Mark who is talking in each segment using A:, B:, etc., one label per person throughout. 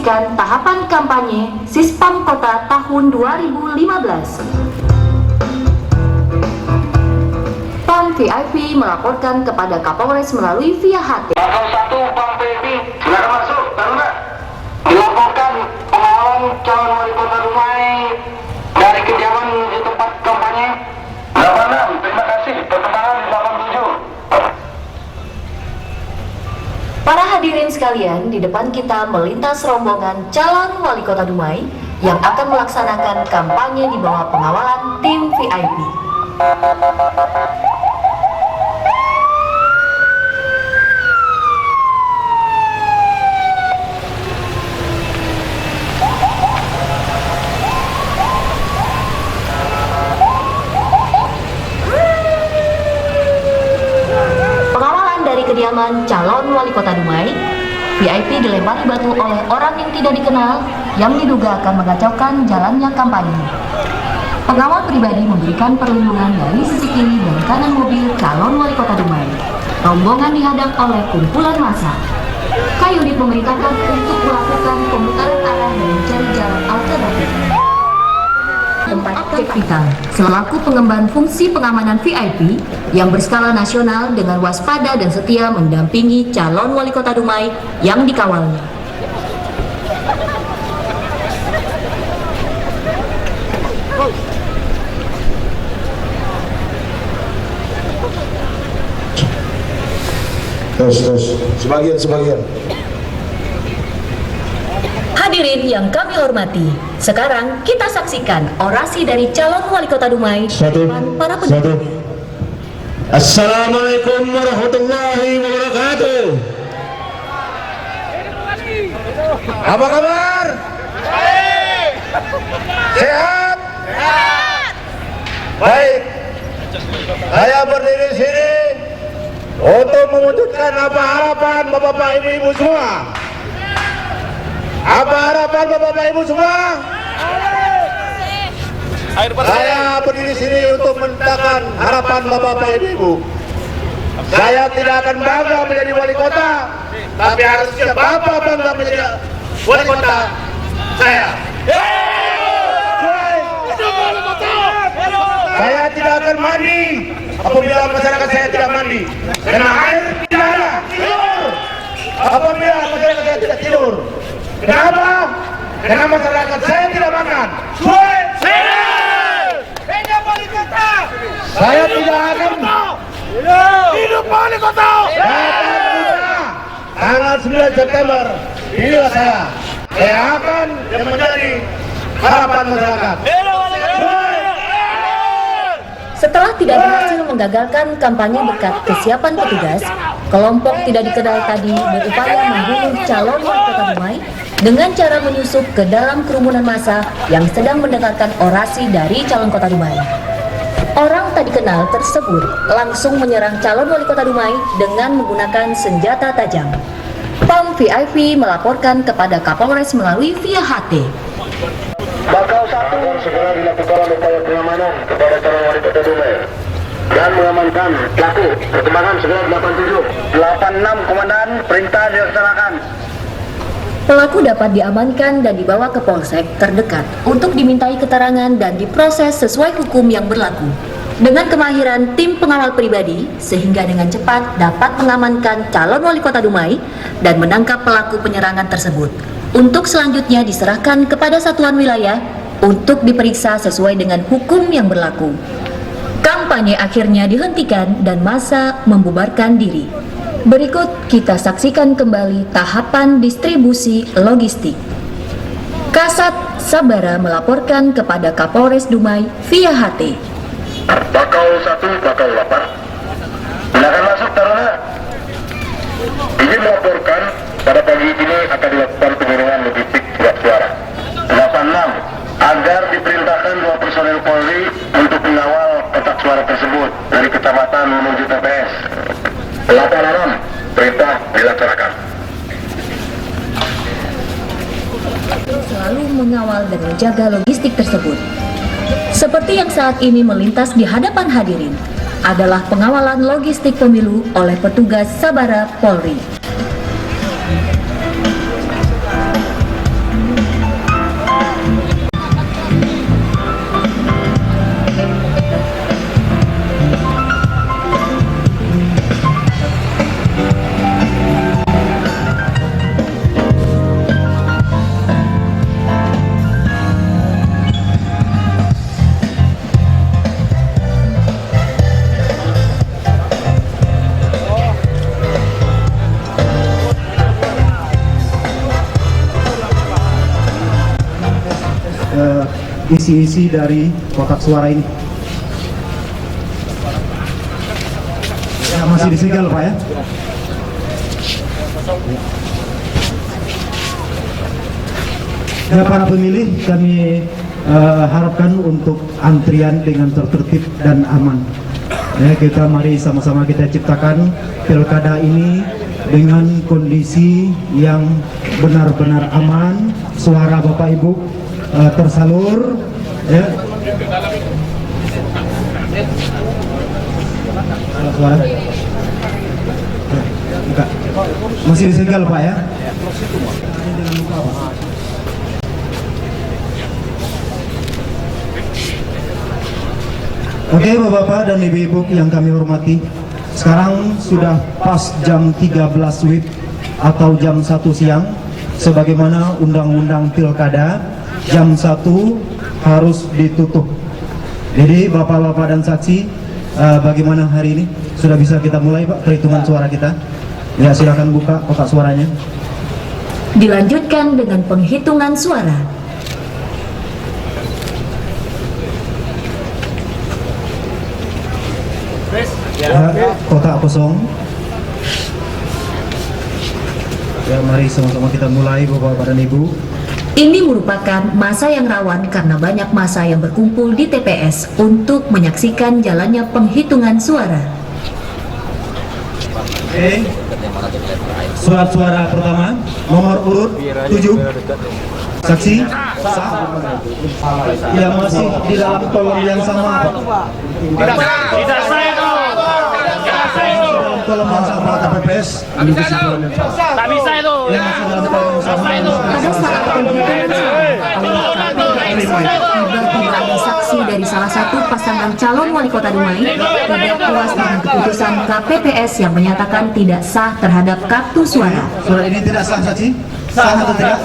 A: saksikan tahapan kampanye Sispam Kota tahun 2015. PAM VIP melaporkan kepada Kapolres melalui via HT.
B: Bakal 1 PAM VIP, silakan masuk, Taruna. Dilaporkan pengawalan calon wali kota Dumai dari kediaman menuju tempat kampanye. 86, terima kasih. Perkembangan 87.
A: Para hadirin sekalian, di depan kita melintas rombongan calon wali kota Dumai yang akan melaksanakan kampanye di bawah pengawalan tim VIP. Kediaman calon wali kota Dumai, VIP dilempari batu oleh orang yang tidak dikenal yang diduga akan mengacaukan jalannya kampanye. Pengawal pribadi memberikan perlindungan dari sisi kiri dan kanan mobil calon wali kota Dumai. Rombongan dihadang oleh kumpulan massa. Kayu dipemerintahkan untuk melakukan pemutaran arah dan mencari jalan alternatif. Tempat cek vital selaku pengemban fungsi pengamanan VIP yang berskala nasional dengan waspada dan setia mendampingi calon wali kota Dumai yang dikawalnya.
C: Terus, sebagian.
A: Hadirin yang kami hormati, sekarang kita saksikan orasi dari calon wali kota Dumai di depan para pendukungnya.
C: Assalamualaikum warahmatullahi wabarakatuh. Apa kabar? Sehat? Baik. Saya berdiri di sini untuk mewujudkan apa harapan Bapak Ibu semua. Apa harapan Bapak Ibu semua? Saya berdiri sini untuk menentangkan harapan Bapak Ibu. Saya tidak akan bangga menjadi wali kota, tapi harusnya Bapak bangga menjadi wali kota saya. Saya tidak akan mandi apabila masyarakat saya tidak mandi, karena air tidak ada. Tidur apabila masyarakat saya tidak tidur. Kenapa? Karena masyarakat saya tidak makan. Saya tidak akan hidup wali kota. Tanggal 9 September inilah saya akan menjadi harapan masyarakat.
A: Setelah tidak berhasil menggagalkan kampanye berkat kesiapan petugas, kelompok tidak dikenal tadi berupaya membunuh calon wali kota Dumai dengan cara menyusup ke dalam kerumunan massa yang sedang mendengarkan orasi dari calon kota Dumai. Orang tak dikenal tersebut langsung menyerang calon wali kota Dumai dengan menggunakan senjata tajam. PAM VIP melaporkan kepada Kapolres melalui via HT.
B: Bakal 1 segera dilakukan upaya pengamanan kepada calon wali kota Dumai dan mengamankan pelaku. Perkembangan segera 87. 86 komandan, perintah dilaksanakan.
A: Pelaku dapat diamankan dan dibawa ke polsek terdekat untuk dimintai keterangan dan diproses sesuai hukum yang berlaku. Dengan kemahiran tim pengawal pribadi, sehingga dengan cepat dapat mengamankan calon wali kota Dumai dan menangkap pelaku penyerangan tersebut. Untuk selanjutnya diserahkan kepada satuan wilayah untuk diperiksa sesuai dengan hukum yang berlaku. Kampanye akhirnya dihentikan dan massa membubarkan diri. Berikut kita saksikan kembali tahapan distribusi logistik. Kasat Sabara melaporkan kepada Kapolres Dumai via HT.
B: Bakal 1, bakal 8. Silakan masuk, Taruna. Izin melaporkan pada pagi ini akan dilakukan pengiriman logistik surat suara. 86 agar diperintahkan 2 personel Polri untuk mengawal kotak suara tersebut dari kecamatan menuju TPS. 86 perintah dilaksanakan.
A: Selalu mengawal dan menjaga logistik tersebut. Seperti yang saat ini melintas di hadapan hadirin adalah pengawalan logistik pemilu oleh petugas Sabara Polri.
D: isi-isi dari kotak suara ini. Ya, masih disegel Pak ya. Ya para pemilih, kami harapkan untuk antrian dengan tertib dan aman. Ya, kita mari sama-sama kita ciptakan pilkada ini dengan kondisi yang benar-benar aman, suara Bapak Ibu tersalur. Ya. Suara. Ya, masih disegel Pak ya. Oke Bapak-Bapak dan Ibu-Ibu yang kami hormati, sekarang sudah pas jam 13 WIB atau jam 1 siang. Sebagaimana Undang-Undang Pilkada, jam 1 harus ditutup. Jadi Bapak-Bapak dan saksi, bagaimana hari ini? Sudah bisa kita mulai Pak perhitungan suara kita? Ya, silakan buka kotak suaranya.
A: Dilanjutkan dengan penghitungan suara.
D: Ya, kotak kosong. Ya, mari sama-sama kita mulai Bapak-Bapak dan Ibu.
A: Ini merupakan masa yang rawan karena banyak masa yang berkumpul di TPS untuk menyaksikan jalannya penghitungan suara.
D: Oke. Surat suara pertama nomor urut 7. Saksi sah. Yang masih di dalam kolom yang sama.
E: Tidak sah itu.
D: Dalam kolom yang sama KPPS.
E: Tak bisa itu.
D: Yang masih dalam kolom yang sama.
A: Pada saat penghitungan suara, tiba-tiba ada saksi dari salah satu pasangan calon wali kota Dumai tidak puas dengan keputusan KPPS yang menyatakan tidak sah terhadap kartu suara.
D: Surat ini tidak sah saksi? Sah atau tidak?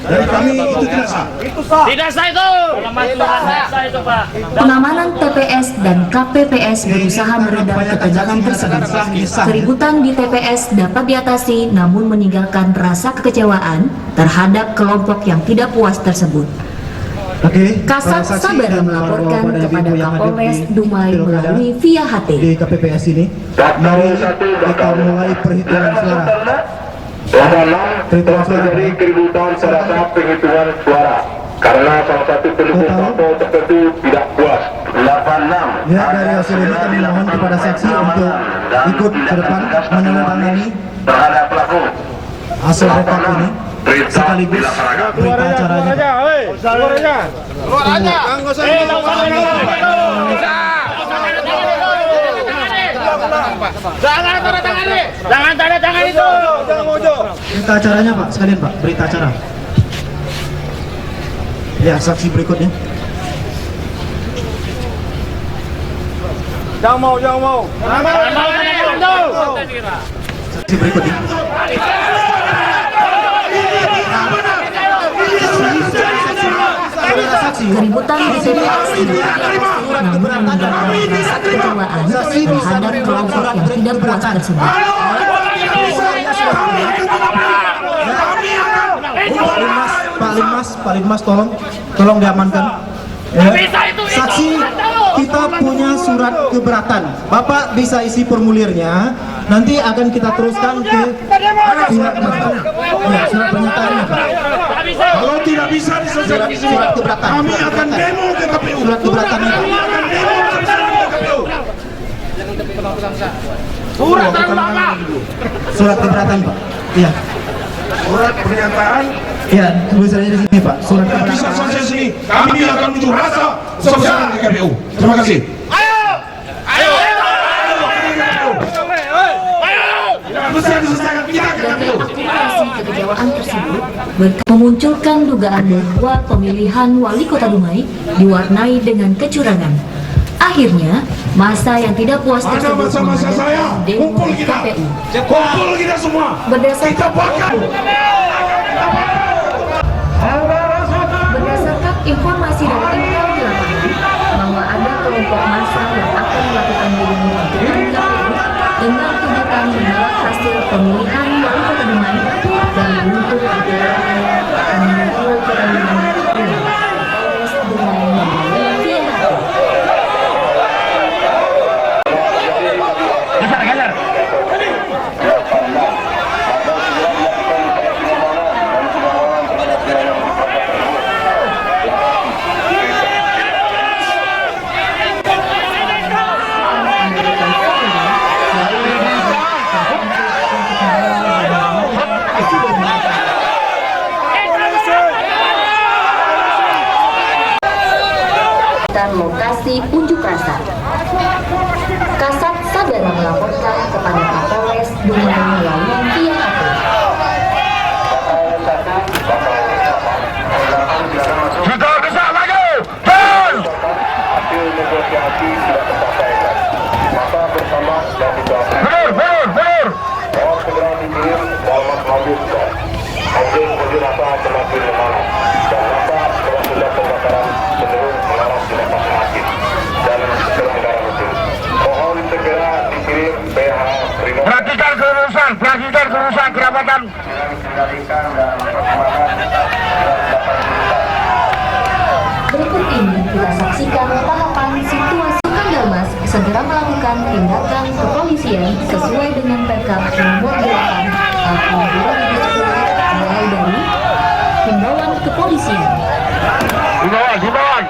D: Dari kami itu tidak sah.
E: Tidak sah itu. Tidak sah itu Pak.
A: Pengamanan TPS dan KPPS berusaha meredam ketegangan tersebut. Keributan di TPS dapat diatasi namun meninggalkan rasa kekecewaan terhadap kelompok yang tidak puas tersebut.
D: Oke,
A: Kasat
D: para saksi
A: Sabara
D: dan
A: melaporkan
D: para bapak dan
A: kepada
D: ibu yang hadir
A: Kapolres
D: di
A: Dumai
D: pilkada
A: melalui via HT.
D: di KPPS ini. Mari kita mulai perhitungan suara.
B: Telah terjadi keributan saat penghitungan suara karena salah satu pendukung parpol tertentu tidak puas. 86.
D: Ya, dari hasil ini kami mohon kepada saksi untuk ikut ke depan menandatangani
B: terhadap pelaku.
D: hasil rekap ini sekaligus berita acaranya.
E: Jangan tanda tangan nih. Jangan tanda tangan itu.
D: Berita acaranya Pak, sekalian Pak, berita acara. Ya, saksi berikutnya.
C: Jangan mau.
E: Jangan mau tanda tangan tuh.
D: Saksi berikutnya.
A: Keributan di TPS namun meninggalkan rasa kekecewaan terhadap kelompok yang tidak puas tersebut.
D: Pak Linmas, tolong diamankan. Ya. Saksi, kita punya surat keberatan. Bapak bisa isi formulirnya. Nanti akan kita teruskan ke pihak mahkamah. Ya, surat pernyataannya Pak.
C: Kalau tidak bisa diselesaikan di sini,
D: Surat keberatan.
C: kami akan demo ke KPU.
D: Surat keberatannya Pak.
C: Kami akan demo ke KPU.
E: Surat terbuka.
D: Surat keberatan Pak. Iya.
C: Surat pernyataan
D: Iya, tulisannya di sini Pak. Surat
C: bisa
D: keberatan.
C: selesai di sini. Kami akan unjuk rasa sosial ke KPU. Terima kasih. Bisa diselesaikan kita ke KPU.
A: Aksi kekecewaan tersebut memunculkan dugaan bahwa pemilihan wali kota Dumai diwarnai dengan kecurangan. Akhirnya, masa yang tidak puas
C: Ada
A: tersebut
C: masa-masa saya.
A: mengadakan demo
C: Kumpul
A: di
C: kita.
A: KPU.
C: Kumpul kita semua. Kita
A: Berdasarkan
C: bakar.
A: Berdasarkan informasi dari intel di lapangan bahwa ada kelompok massa yang akan melakukan demo di depan KPU dengan tuntutan menolak hasil pemilihan wali kota Dumai dan menuntut digelarnya pemilihan wali kota Dumai ulang. merupakan lokasi unjuk rasa. Kasat Sabara melaporkan kepada Kapolres Dumai melalui via HP.
B: Kita bisa maju! Turun!
C: Hasil negosiasi tidak tercapai. Maka bersama dan dibahas.
B: Mundur!
C: Mohon segera dikirim dalam mobil. Objek unjuk rasa semakin memanas dan masa sudah pembakaran cenderung mengarah ke lepas hakim dan pelanggaran hukum. Mohon segera dikirim PH Primo.
B: Perhatikan kerusakan kerabatan.
C: Dikendalikan dan perkembangan.
A: Berikut ini kita saksikan tahapan situasi Dalmas segera melakukan tindakan kepolisian sesuai dengan Perkap Nomor 8 Tahun 2010 mulai dari himbauan kepolisian.
B: Himbauan.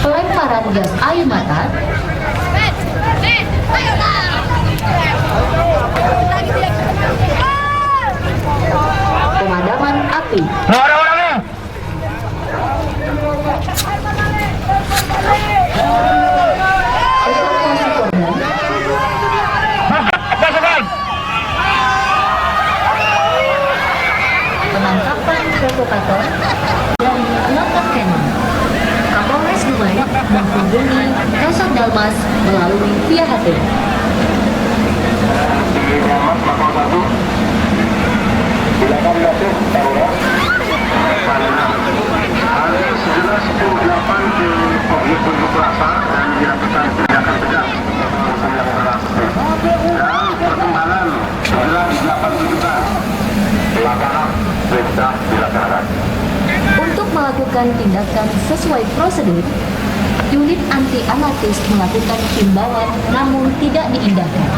A: Pelemparan gas air mata, pemadaman api, evakuasi korban, penangkapan provokator, dan penangkap Kenan. Kapolres Dumai menghubungi Kasat Dalmas melalui via HP.
C: Silakan masuk, Taruna. Hari 11.8 di objek unjuk rasa dan dilakukan tindakan tegas dan perkembangan 11.8 pelaksanaan perintah dilaksanakan.
A: Untuk melakukan tindakan sesuai prosedur, unit anti anarkis melakukan himbauan namun tidak diindahkan.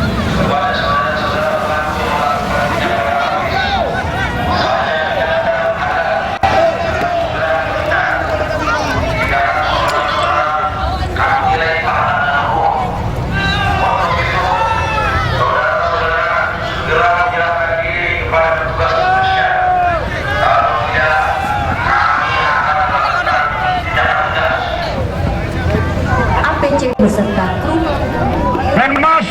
A: APC beserta kru
B: Renmas.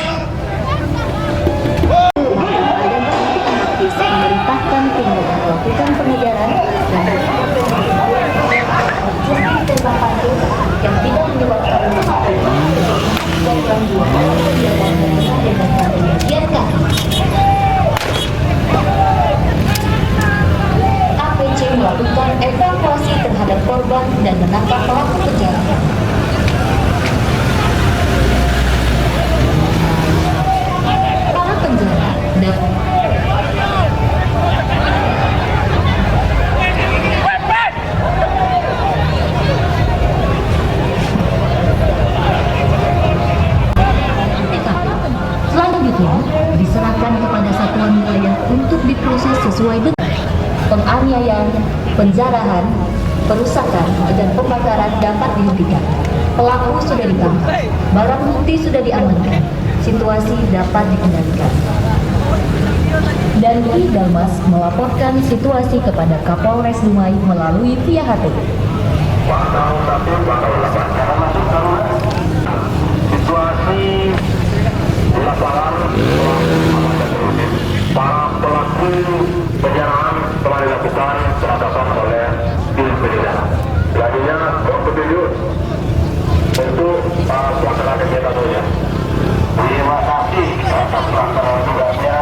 A: memerintahkan tim melakukan pengejaran dan tembak pantul yang tidak menyebabkan api dan gangguan kegiatan mereka dengan dibiarkan. APC melakukan evakuasi terhadap korban dan menangkap pelaku kejahatan. Para penjara dan selanjutnya diserahkan kepada satuan wilayah untuk diproses sesuai dengan penganiayaan, penjarahan, perusakan, dan pembakaran dapat dihentikan. Pelaku sudah ditangkap, barang bukti sudah diamankan, situasi dapat dikendalikan. Dan Ki Dalmas melaporkan situasi kepada Kapolres Dumai melalui via HP.
C: Situasi di lapangan para pelaku penjarahan telah dilakukan penangkapan oleh tim penjara.
B: Selanjutnya Bapak petunjuk untuk pelaksana kegiatan umumnya. Terima kasih atas pelaksanaan tugasnya.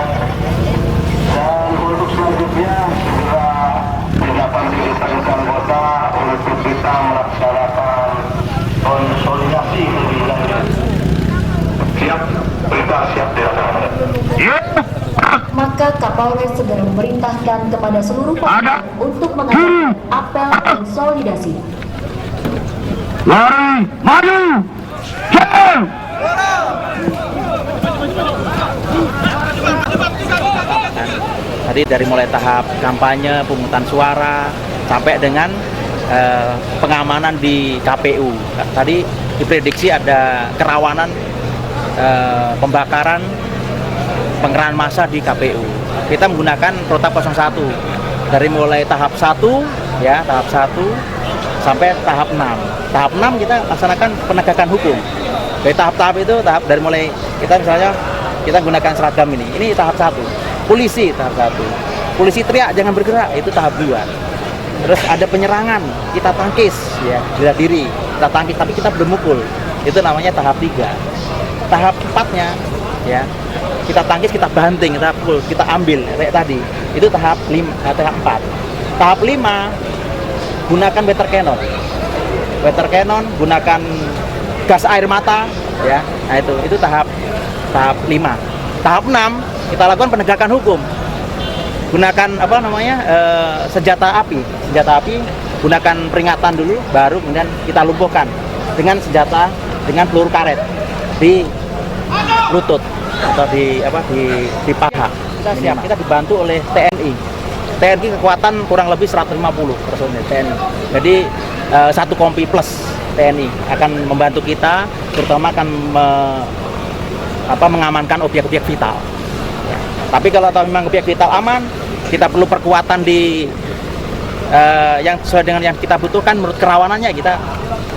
B: Dan untuk selanjutnya segera didapat diletakkan anggota untuk kita melaksanakan konsolidasi lebih lanjut. Siap, perintah siap dilaksanakan.
A: Maka Kapolres segera memerintahkan kepada seluruh pasukan untuk mengadakan apel konsolidasi.
B: Lari, maju, jauh.
F: Tadi dari mulai tahap kampanye, pemungutan suara, sampai dengan pengamanan di KPU. Tadi diprediksi ada kerawanan pembakaran, pengerahan massa di KPU. Kita menggunakan protap 01 dari mulai tahap 1 ya, tahap 1 sampai tahap 6. Tahap 6 kita laksanakan penegakan hukum. Dari tahap-tahap itu, tahap dari mulai kita misalnya kita gunakan seragam ini. Ini tahap 1. Polisi tahap 1. Polisi teriak jangan bergerak, itu tahap 2. Terus ada penyerangan, kita tangkis ya, bela diri. Kita tangkis tapi kita belum mukul. Itu namanya tahap 3. Tahap 4-nya ya, kita tangkis, kita banting, kita pukul, kita ambil kayak tadi. Itu tahap 4. Tahap 5 gunakan water cannon. Water cannon, gunakan gas air mata ya. Nah itu tahap 5. Tahap 6 kita lakukan penegakan hukum. Gunakan senjata api. Senjata api gunakan peringatan dulu, baru kemudian kita lumpuhkan dengan peluru karet di lutut atau di paha. Kita siap, kita dibantu oleh TNI. TNI kekuatan kurang lebih 150 personil TNI. Jadi satu kompi plus TNI akan membantu kita, terutama akan mengamankan objek-objek vital. Ya. Tapi kalau memang objek vital aman, kita perlu perkuatan di yang sesuai dengan yang kita butuhkan menurut kerawanannya.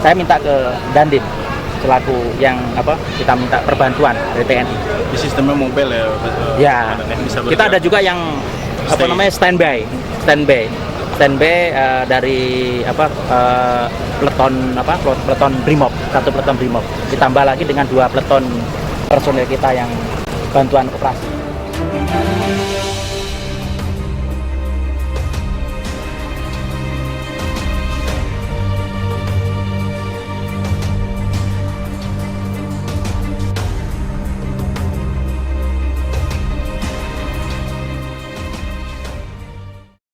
F: Saya minta ke Dandim selaku yang kita minta perbantuan dari TNI.
G: Di sistemnya mobile ya.
F: Ya. Kita ada juga yang standby dari peleton Brimob, satu peleton Brimob. Ditambah lagi dengan 2 peleton personil kita yang bantuan operasi.